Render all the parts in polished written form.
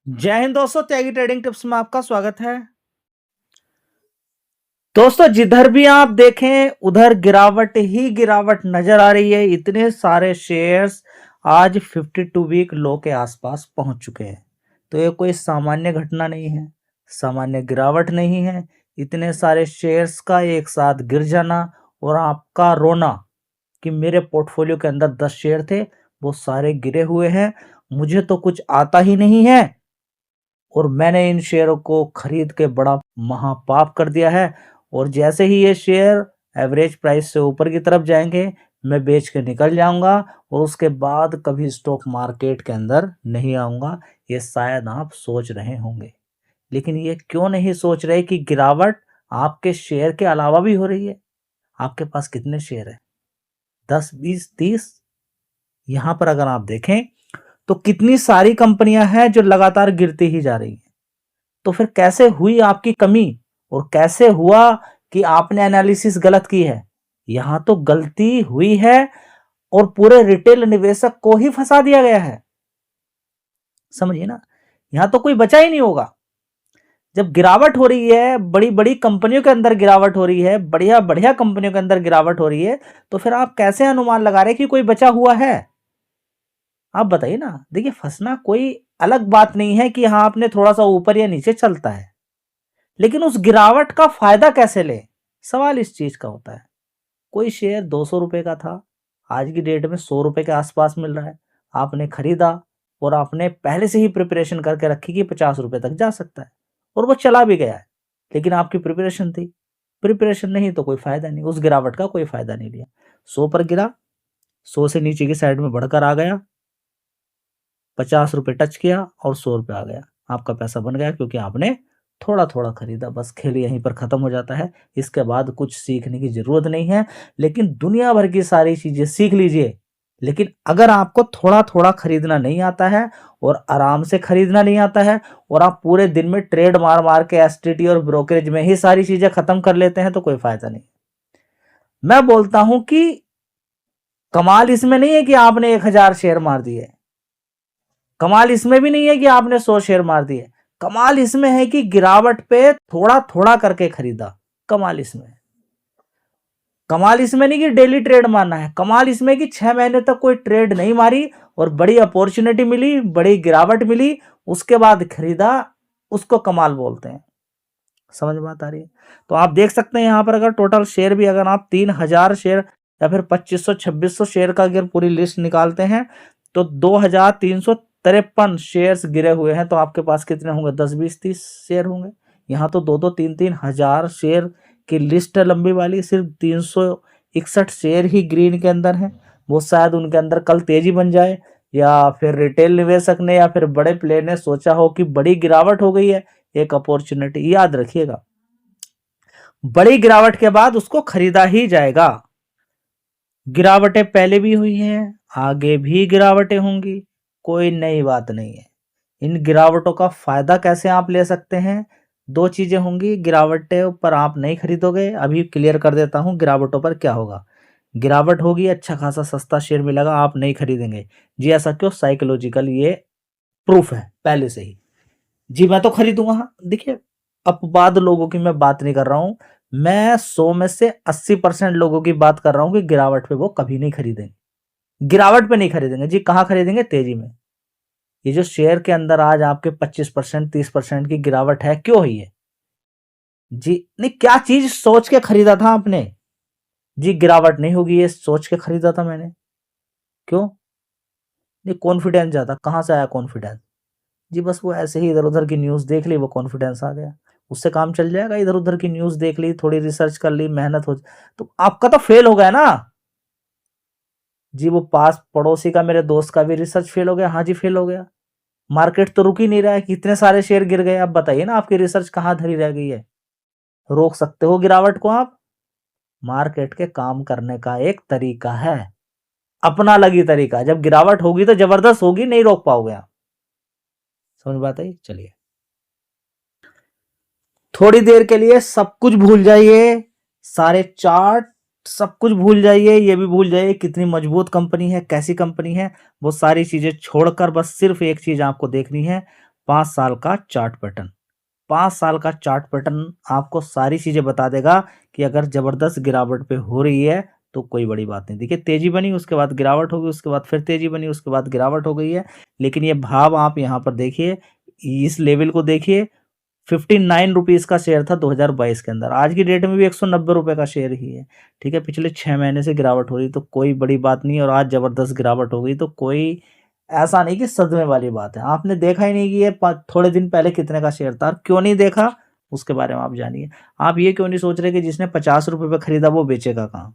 जय हिंद दोस्तों, त्यागी trading tips में आपका स्वागत है। दोस्तों, जिधर भी आप देखें उधर गिरावट ही गिरावट नजर आ रही है। इतने सारे शेयर्स आज 52 वीक लो के आसपास पहुंच चुके हैं। तो ये कोई सामान्य घटना नहीं है, सामान्य गिरावट नहीं है। इतने सारे शेयर्स का एक साथ गिर जाना और आपका रोना कि मेरे पोर्टफोलियो के अंदर 10 शेयर थे, वो सारे गिरे हुए हैं, मुझे तो कुछ आता ही नहीं है और मैंने इन शेयरों को खरीद के बड़ा महापाप कर दिया है। और जैसे ही ये शेयर एवरेज प्राइस से ऊपर की तरफ जाएंगे, मैं बेच के निकल जाऊंगा और उसके बाद कभी स्टॉक मार्केट के अंदर नहीं आऊंगा। ये शायद आप सोच रहे होंगे, लेकिन ये क्यों नहीं सोच रहे कि गिरावट आपके शेयर के अलावा भी हो रही है। आपके पास कितने शेयर है? 10, 20, 30? यहां पर अगर आप देखें तो कितनी सारी कंपनियां हैं जो लगातार गिरती ही जा रही हैं। तो फिर कैसे हुई आपकी कमी और कैसे हुआ कि आपने एनालिसिस गलत की है? यहां तो गलती हुई है और पूरे रिटेल निवेशक को ही फंसा दिया गया है। समझिए ना, यहां तो कोई बचा ही नहीं होगा। जब गिरावट हो रही है, बड़ी बड़ी कंपनियों के अंदर गिरावट हो रही है, बढ़िया बढ़िया कंपनियों के अंदर गिरावट हो रही है, तो फिर आप कैसे अनुमान लगा रहे हैं कि कोई बचा हुआ है? आप बताइए ना। देखिए, फंसना कोई अलग बात नहीं है कि हाँ आपने थोड़ा सा ऊपर या नीचे चलता है, लेकिन उस गिरावट का फायदा कैसे ले, सवाल इस चीज का होता है। कोई शेयर 200 रुपए का था, आज की डेट में 100 रुपए के आसपास मिल रहा है। आपने खरीदा और आपने पहले से ही प्रिपरेशन करके रखी कि 50 रुपए तक जा सकता है और वो चला भी गया है, लेकिन आपकी प्रिपरेशन थी। प्रिपरेशन नहीं तो कोई फायदा नहीं, उस गिरावट का कोई फायदा नहीं लिया। 100 पर गिरा, 100 से नीचे की साइड में बढ़कर आ गया, 50 रुपए टच किया और 100 रुपए आ गया। आपका पैसा बन गया क्योंकि आपने थोड़ा थोड़ा खरीदा। बस खेल यहीं पर खत्म हो जाता है। इसके बाद कुछ सीखने की जरूरत नहीं है, लेकिन दुनिया भर की सारी चीजें सीख लीजिए। लेकिन अगर आपको थोड़ा थोड़ा खरीदना नहीं आता है और आराम से खरीदना नहीं आता है और आप पूरे दिन में ट्रेड मार मार के एसटीटी और ब्रोकरेज में ही सारी चीजें खत्म कर लेते हैं तो कोई फायदा नहीं। मैं बोलता हूं कि कमाल इसमें नहीं है कि आपने 1000 शेयर मार दिए, कमाल इसमें भी नहीं है कि आपने 100 शेयर मार दिए। कमाल इसमें है कि गिरावट पे थोड़ा थोड़ा करके खरीदा। कमाल इसमें है। कमाल इसमें नहीं कि डेली ट्रेड मारना है, कमाल इसमें कि 6 महीने तक कोई ट्रेड नहीं मारी और बड़ी अपॉर्चुनिटी मिली, बड़ी गिरावट मिली, उसके बाद खरीदा। उसको कमाल बोलते हैं। समझ में बात आ रही है? तो आप देख सकते हैं यहां पर अगर टोटल शेयर भी अगर आप 3000 शेयर या फिर 2500 2600 शेयर का अगर पूरी लिस्ट निकालते हैं तो 2353 शेयर्स गिरे हुए हैं। तो आपके पास कितने होंगे? 10, 20, 30 शेयर होंगे। यहाँ तो 2 2 3 3 हजार शेयर की लिस्ट है लंबी वाली। सिर्फ 361 शेयर ही ग्रीन के अंदर है। वो शायद उनके अंदर कल तेजी बन जाए, या फिर रिटेल निवेशक ने या फिर बड़े प्लेयर ने सोचा हो कि बड़ी गिरावट हो गई है, एक अपॉर्चुनिटी। याद रखिएगा, बड़ी गिरावट के बाद उसको खरीदा ही जाएगा। गिरावटें पहले भी हुई हैं, आगे भी गिरावटें होंगी, कोई नई बात नहीं है। इन गिरावटों का फायदा कैसे आप ले सकते हैं? दो चीजें होंगी। गिरावटों पर आप नहीं खरीदोगे, अभी क्लियर कर देता हूं गिरावटों पर क्या होगा। गिरावट होगी, अच्छा खासा सस्ता शेयर मिलेगा, आप नहीं खरीदेंगे। जी ऐसा क्यों? साइकोलॉजिकल ये प्रूफ है पहले से ही। जी मैं तो खरीदूंगा। हाँ, देखिए, अपवाद लोगों की मैं बात नहीं कर रहा हूं। मैं 100 में से 80% लोगों की बात कर रहा हूं कि गिरावट पे वो कभी नहीं खरीदेंगे। गिरावट पे नहीं खरीदेंगे जी, कहां खरीदेंगे? तेजी में। ये जो शेयर के अंदर आज आपके 25% 30% की गिरावट है, क्यों हुई है? जी नहीं, क्या चीज सोच के खरीदा था आपने? जी गिरावट नहीं होगी ये सोच के खरीदा था मैंने। क्यों? ये कॉन्फिडेंस ज्यादा। कहां से आया कॉन्फिडेंस? जी बस वो ऐसे ही इधर उधर की न्यूज देख ली, वो कॉन्फिडेंस आ गया। उससे काम चल जाएगा? इधर उधर की न्यूज देख ली, थोड़ी रिसर्च कर ली, मेहनत हो, तो आपका तो फेल हो गया ना। जी वो पास पड़ोसी का, मेरे दोस्त का भी रिसर्च फेल हो गया। हाँ जी फेल हो गया। मार्केट तो रुक ही नहीं रहा है, कितने सारे शेयर गिर गए। अब बताइए ना, आपकी रिसर्च कहाँ धरी रह गई है? रोक सकते हो गिरावट को आप? मार्केट के काम करने का एक तरीका है, अपना अलग ही तरीका। जब गिरावट होगी तो जबरदस्त होगी, नहीं रोक पाओगे आप। समझ बात आई? चलिए, थोड़ी देर के लिए सब कुछ भूल जाइए, सारे चार्ट सब कुछ भूल जाइए, ये भी भूल जाइए कितनी मजबूत कंपनी है, कैसी कंपनी है। वो सारी चीजें छोड़कर बस सिर्फ एक चीज आपको देखनी है, 5 साल का चार्ट पैटर्न। 5 साल का चार्ट पैटर्न आपको सारी चीजें बता देगा कि अगर जबरदस्त गिरावट पे हो रही है तो कोई बड़ी बात नहीं। देखिए तेजी बनी, उसके बाद गिरावट हो गई, उसके बाद फिर तेजी बनी, उसके बाद गिरावट हो गई है। लेकिन ये भाव आप यहाँ पर देखिए, इस लेवल को देखिए, 59 रुपीज का शेयर था 2022 के अंदर। आज की डेट में भी 190 रुपए का शेयर ही है। ठीक है, पिछले 6 महीने से गिरावट हो रही तो कोई बड़ी बात नहीं, और आज जबरदस्त गिरावट हो गई तो कोई ऐसा नहीं कि सदमे वाली बात है। आपने देखा ही नहीं कि ये थोड़े दिन पहले कितने का शेयर था, क्यों नहीं देखा उसके बारे में आप जानिए। आप ये क्यों नहीं सोच रहे कि जिसने 50 रुपए पे खरीदा वो बेचेगा कहाँ।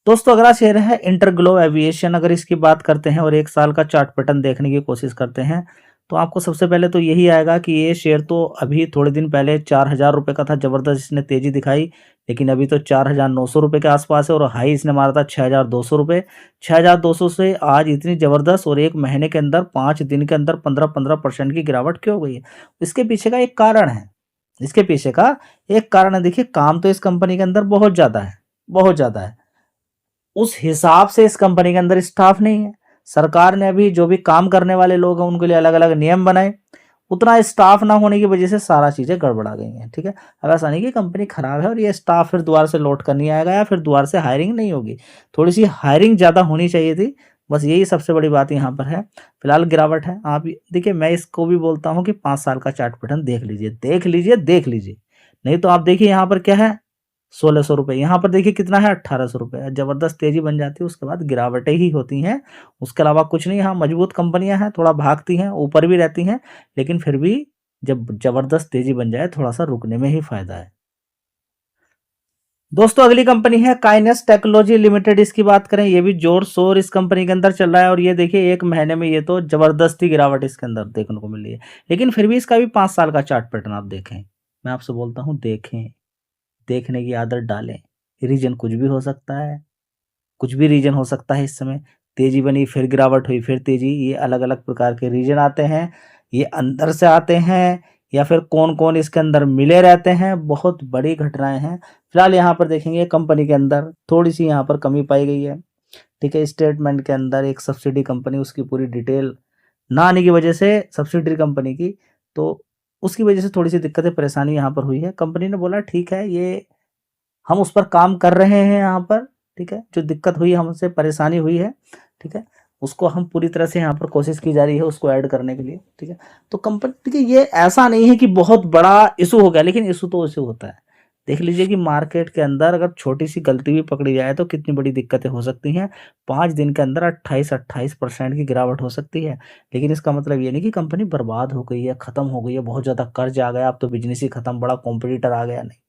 दोस्तों अगला शेयर है इंटरग्लोब एविएशन। अगर इसकी बात करते हैं और 1 साल का चार्ट पैटर्न देखने की कोशिश करते हैं तो आपको सबसे पहले तो यही आएगा कि ये शेयर तो अभी थोड़े दिन पहले 4000 रुपये का था, जबरदस्त इसने तेजी दिखाई, लेकिन अभी तो 4900 रुपये के आसपास है और हाई इसने मारा था 6200 रुपये। 6200 से आज इतनी जबरदस्त, और 1 महीने के अंदर 5 दिन के अंदर 15% की गिरावट क्यों हो गई है। इसके पीछे का एक कारण है, इसके पीछे का एक कारण है। देखिए काम तो इस कंपनी के अंदर बहुत ज़्यादा है, बहुत ज़्यादा है। उस हिसाब से इस कंपनी के अंदर स्टाफ नहीं है। सरकार ने अभी जो भी काम करने वाले लोग हैं उनके लिए अलग अलग नियम बनाए, उतना स्टाफ ना होने की वजह से सारा चीजें गड़बड़ा गई हैं। ठीक है, अब ऐसा नहीं कि कंपनी खराब है और ये स्टाफ फिर दोबारा से लौट कर नहीं आएगा या फिर दोबारा से हायरिंग नहीं होगी। थोड़ी सी हायरिंग ज्यादा होनी चाहिए थी, बस यही सबसे बड़ी बात यहाँ पर है। फिलहाल गिरावट है। आप देखिए, मैं इसको भी बोलता हूँ कि 5 साल का चार्ट पैटर्न देख लीजिए, देख लीजिए, देख लीजिए। नहीं तो आप देखिए यहाँ पर क्या है, 1600 रुपये। यहाँ पर देखिए कितना है, 1800 रुपये। जबरदस्त तेजी बन जाती है, उसके बाद गिरावटें ही होती हैं, उसके अलावा कुछ नहीं। हाँ मजबूत कंपनियां हैं, थोड़ा भागती हैं, ऊपर भी रहती हैं, लेकिन फिर भी जब जबरदस्त तेजी बन जाए थोड़ा सा रुकने में ही फायदा है। दोस्तों अगली कंपनी है काइनेस टेक्नोलॉजी लिमिटेड। इसकी बात करें, ये भी जोर शोर इस कंपनी के अंदर चल रहा है, और ये देखिए 1 महीने में ये तो जबरदस्ती गिरावट इसके अंदर देखने को मिल रही है। लेकिन फिर भी इसका भी 5 साल का चार्ट पैटर्न आप देखें, मैं आपसे बोलता हूँ देखें, देखने की आदत डालें। रीजन कुछ भी हो सकता है, कुछ भी रीजन हो सकता है। इस समय तेजी बनी, फिर गिरावट हुई, फिर तेजी, ये अलग अलग प्रकार के रीजन आते हैं। ये अंदर से आते हैं या फिर कौन कौन इसके अंदर मिले रहते हैं, बहुत बड़ी घटनाएं हैं। फिलहाल यहाँ पर देखेंगे कंपनी के अंदर थोड़ी सी यहाँ पर कमी पाई गई है। ठीक है, स्टेटमेंट के अंदर एक सब्सिडी कंपनी, उसकी पूरी डिटेल ना आने की वजह से, सब्सिडरी कंपनी की, तो उसकी वजह से थोड़ी सी दिक्कतें परेशानी यहाँ पर हुई है। कंपनी ने बोला ठीक है, ये हम उस पर काम कर रहे हैं यहाँ पर। ठीक है, जो दिक्कत हुई, हमसे परेशानी हुई है, ठीक है, उसको हम पूरी तरह से यहाँ पर कोशिश की जा रही है उसको ऐड करने के लिए। ठीक है, तो कंपनी, देखिए ये ऐसा नहीं है कि बहुत बड़ा इशू हो गया, लेकिन इशू तो इशू होता है। देख लीजिए कि मार्केट के अंदर अगर छोटी सी गलती भी पकड़ी जाए तो कितनी बड़ी दिक्कतें हो सकती हैं। 5 दिन के अंदर 28% की गिरावट हो सकती है। लेकिन इसका मतलब ये नहीं कि कंपनी बर्बाद हो गई है, खत्म हो गई है, बहुत ज्यादा कर्ज आ गया, अब तो बिजनेस ही खत्म, बड़ा कॉम्पिटिटर आ गया, नहीं।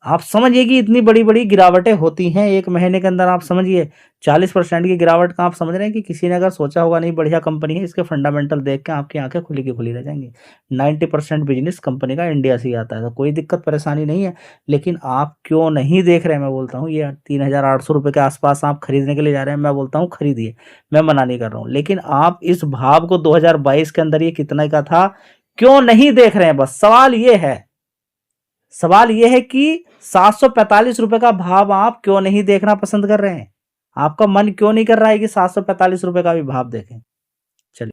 आप समझिए कि इतनी बड़ी-बड़ी गिरावटें होती हैं 1 महीने के अंदर। आप समझिए 40% की गिरावट का, आप समझ रहे हैं कि किसी ने अगर सोचा होगा नहीं बढ़िया कंपनी है, इसके फंडामेंटल देख के आपकी आँखें खुली की खुली रह जाएँगी। 90% बिज़नेस कंपनी का इंडिया से ही आता है, तो कोई दिक्कत परेशानी नहीं है। लेकिन आप क्यों नहीं देख रहे हैं, मैं बोलता हूँ ये 3800 रुपए के आस-पास आप खरीदने के लिए जा रहे हैं, मैं बोलता हूँ खरीदिए, मैं मना नहीं कर रहा हूँ। लेकिन आप इस भाव को 2022 के अंदर ये कितने का था, क्यों नहीं देख रहे हैं, बस सवाल ये है। सवाल यह है कि 745 रुपए का भाव आप क्यों नहीं देखना पसंद कर रहे हैं? आपका मन क्यों नहीं कर रहा है कि 745 रुपए का भी भाव देखें? चलिए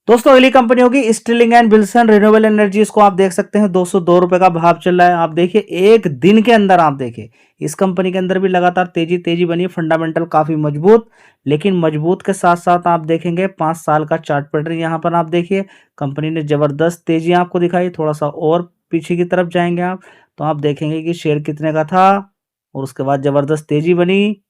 दोस्तों, अगली कंपनी होगी Stilling and Wilson renewable energy. इसको आप देख सकते हैं 202 रुपए का भाव चल रहा है। आप देखिए एक दिन के अंदर, आप देखिए इस कंपनी के अंदर भी लगातार तेजी तेजी बनी, फंडामेंटल काफी मजबूत। लेकिन मजबूत के साथ साथ आप देखेंगे 5 साल का चार्ट पैटर्न यहाँ पर आप देखिए, कंपनी ने जबरदस्त तेजी आपको दिखाई। थोड़ा सा और पीछे की तरफ जाएंगे आप तो आप देखेंगे कि शेयर कितने का था और उसके बाद जबरदस्त तेजी बनी।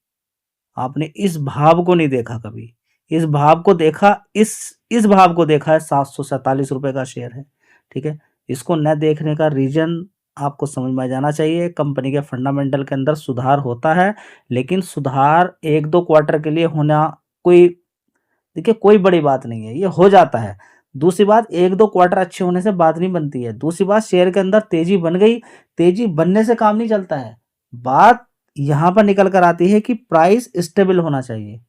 आपने इस भाव को नहीं देखा कभी, इस भाव को देखा, इस भाव को देखा है, 747 रुपए का शेयर है। ठीक है, इसको न देखने का रीजन आपको समझ में आ जाना चाहिए। कंपनी के फंडामेंटल के अंदर सुधार होता है, लेकिन सुधार 1-2 क्वार्टर के लिए होना कोई, देखिए कोई बड़ी बात नहीं है, ये हो जाता है। दूसरी बात, 1-2 क्वार्टर अच्छे होने से बात नहीं बनती है। दूसरी बात, शेयर के अंदर तेजी बन गई, तेजी बनने से काम नहीं चलता है। बात यहाँ पर निकल कर आती है कि प्राइस स्टेबल होना चाहिए,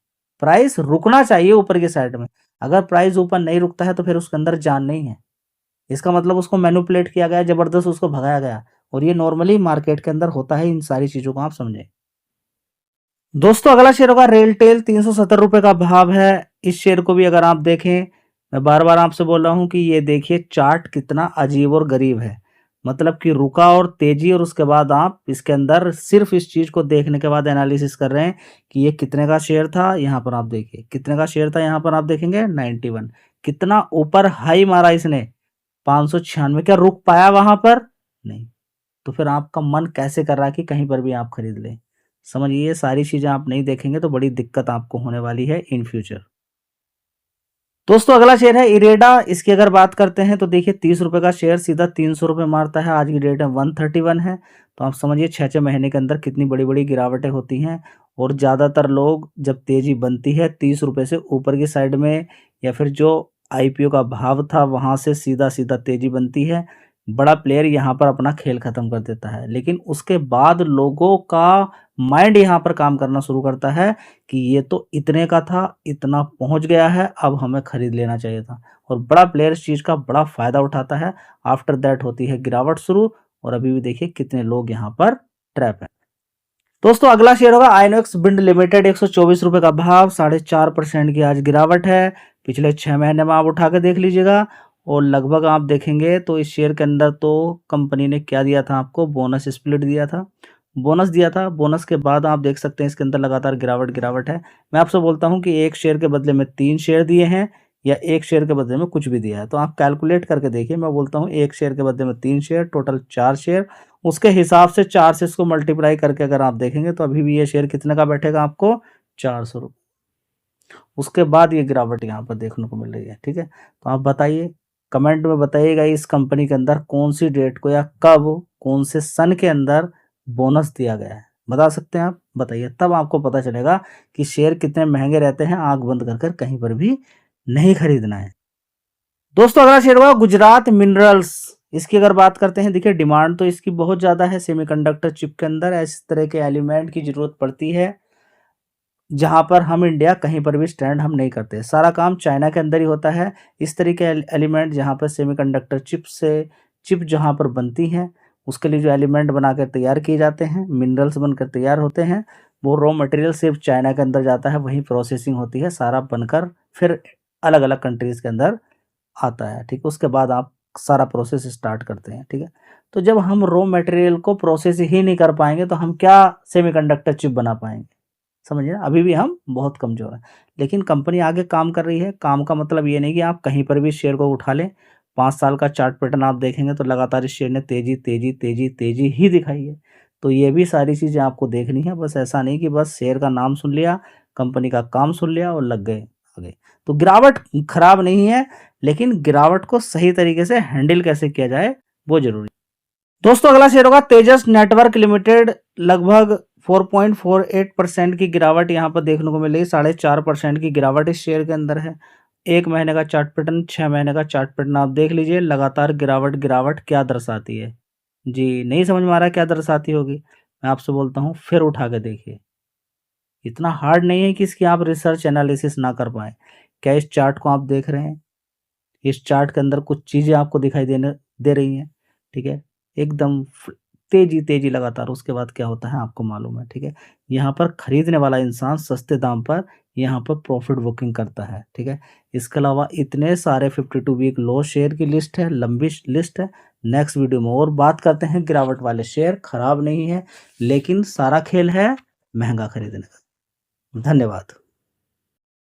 प्राइस रुकना चाहिए ऊपर की साइड में। अगर प्राइस ऊपर नहीं रुकता है तो फिर उसके अंदर जान नहीं है। इसका मतलब उसको मैनिपुलेट किया गया, जबरदस्त उसको भगाया गया, और ये नॉर्मली मार्केट के अंदर होता है। इन सारी चीजों को आप समझें। दोस्तों अगला शेयर होगा रेलटेल, 370 रुपए का भाव है। इस शेयर को भी अगर आप देखें, मैं बार बार आपसे बोल रहा हूँ कि ये देखिए चार्ट कितना अजीब और गरीब है, मतलब कि रुका और तेजी, और उसके बाद आप इसके अंदर सिर्फ इस चीज को देखने के बाद एनालिसिस कर रहे हैं कि ये कितने का शेयर था। यहाँ पर आप देखिए कितने का शेयर था, यहाँ पर आप देखेंगे 91। कितना ऊपर हाई मारा इसने, 596। क्या रुक पाया वहां पर? नहीं। तो फिर आपका मन कैसे कर रहा है कि कहीं पर भी आप खरीद लें? समझिए, ये सारी चीजें आप नहीं देखेंगे तो बड़ी दिक्कत आपको होने वाली है इन फ्यूचर। दोस्तों अगला शेयर है इरेडा। इसकी अगर बात करते हैं तो देखिए 30 रुपए का शेयर सीधा 300 रुपये मारता है। आज की डेट में 131 है। तो आप समझिए 6 महीने के अंदर कितनी बड़ी बड़ी गिरावटें होती हैं। और ज़्यादातर लोग जब तेजी बनती है 30 रुपये से ऊपर की साइड में, या फिर जो आईपीओ का भाव था वहाँ से सीधा सीधा तेजी बनती है, बड़ा प्लेयर यहाँ पर अपना खेल खत्म कर देता है। लेकिन उसके बाद लोगों का माइंड यहाँ पर काम करना शुरू करता है कि ये तो इतने का था, इतना पहुंच गया है, अब हमें खरीद लेना चाहिए था। और बड़ा प्लेयर इस चीज़ का बड़ा फ़ायदा उठाता है। आफ्टर दैट होती है गिरावट शुरू, और अभी भी देखिए कितने लोग यहाँ पर ट्रैप हैं। दोस्तों अगला शेयर होगा आइनोक्स विंड लिमिटेड। 124 रुपये का भाव, 4.5% की आज गिरावट है। पिछले 6 महीने में आप उठा के देख लीजिएगा, और लगभग आप देखेंगे तो इस शेयर के अंदर तो कंपनी ने क्या दिया था आपको, बोनस स्प्लिट दिया था, बोनस दिया था। बोनस के बाद आप देख सकते हैं इसके अंदर लगातार गिरावट गिरावट है। मैं आपसे बोलता हूं कि एक शेयर के बदले में 3 शेयर दिए हैं, या एक शेयर के बदले में कुछ भी दिया है, तो आप कैलकुलेट करके देखिए। मैं बोलता हूं एक शेयर के बदले में 3 शेयर, टोटल 4 शेयर। उसके हिसाब से 4 से इसको मल्टीप्लाई करके अगर आप देखेंगे तो अभी भी ये शेयर कितने का बैठेगा आपको, 400 रुपये। उसके बाद ये गिरावट यहाँ पर देखने को मिल रही है। ठीक है, तो आप बताइए, कमेंट में बताइएगा इस कंपनी के अंदर कौन सी डेट को या कब, कौन से सन के अंदर बोनस दिया गया है। बता सकते हैं आप? बताइए, तब आपको पता चलेगा कि शेयर कितने महंगे रहते हैं। आंख बंद कर कर कहीं पर भी नहीं खरीदना है। दोस्तों अगला शेयर हुआ गुजरात मिनरल्स। इसकी अगर बात करते हैं, देखिए डिमांड तो इसकी बहुत ज़्यादा है। सेमीकंडक्टर चिप के अंदर इस तरह के एलिमेंट की ज़रूरत पड़ती है जहां पर हम इंडिया कहीं पर भी स्टैंड हम नहीं करते, सारा काम चाइना के अंदर ही होता है। इस तरीके एलिमेंट जहां पर सेमीकंडक्टर चिप जहां पर बनती हैं, उसके लिए जो एलिमेंट बनाकर तैयार किए जाते हैं, मिनरल्स बनकर तैयार होते हैं, वो रॉ मटेरियल सिर्फ चाइना के अंदर जाता है, वहीं प्रोसेसिंग होती है, सारा बनकर फिर अलग अलग कंट्रीज़ के अंदर आता है। ठीक है, उसके बाद आप सारा प्रोसेस स्टार्ट करते हैं। ठीक है, तो जब हम रॉ मटेरियल को प्रोसेस ही नहीं कर पाएंगे तो हम क्या सेमीकंडक्टर चिप बना पाएंगे? समझिए ना, अभी भी हम बहुत कमज़ोर हैं। लेकिन कंपनी आगे काम कर रही है। काम का मतलब ये नहीं कि आप कहीं पर भी शेयर को उठा लें। 5 साल का चार्ट पैटर्न आप देखेंगे तो लगातार इस शेयर ने तेज़ी, तेज़ी, तेज़ी, तेज़ी ही दिखाई है। तो ये भी सारी चीज़ें आपको देखनी है। बस ऐसा नहीं कि बस शेयर का नाम सुन लिया, कंपनी का काम सुन लिया और लग गए आगे। तो गिरावट खराब नहीं है, लेकिन गिरावट को सही तरीके से हैंडल कैसे किया जाए वो ज़रूरी। दोस्तों अगला शेयर होगा तेजस नेटवर्क लिमिटेड। लगभग 4.48% की गिरावट यहाँ पर देखने को मिलेगी। 4.5% की गिरावट इस शेयर के अंदर है। 1 महीने का चार्ट पैटर्न, 6 महीने का चार्ट पैटर्न आप देख लीजिए। लगातार गिरावट गिरावट क्या दर्शाती है? जी नहीं समझ में आ रहा क्या दर्शाती होगी? मैं आपसे बोलता हूँ फिर उठा के देखिए। इतना हार्ड नहीं है कि इसकी आप रिसर्च एनालिसिस ना कर पाए। क्या इस चार्ट को आप देख रहे हैं? इस चार्ट के अंदर कुछ चीज़ें आपको दिखाई देने दे रही हैं। ठीक है, एकदम तेजी तेजी लगातार, उसके बाद क्या होता है आपको मालूम है। ठीक है, यहाँ पर खरीदने वाला इंसान सस्ते दाम पर यहाँ पर प्रॉफिट बुकिंग करता है। ठीक है, इसके अलावा इतने सारे 52 वीक लो शेयर की लिस्ट है, लंबी लिस्ट है। नेक्स्ट वीडियो में और बात करते हैं। गिरावट वाले शेयर खराब नहीं है, लेकिन सारा खेल है महंगा खरीदने का। धन्यवाद।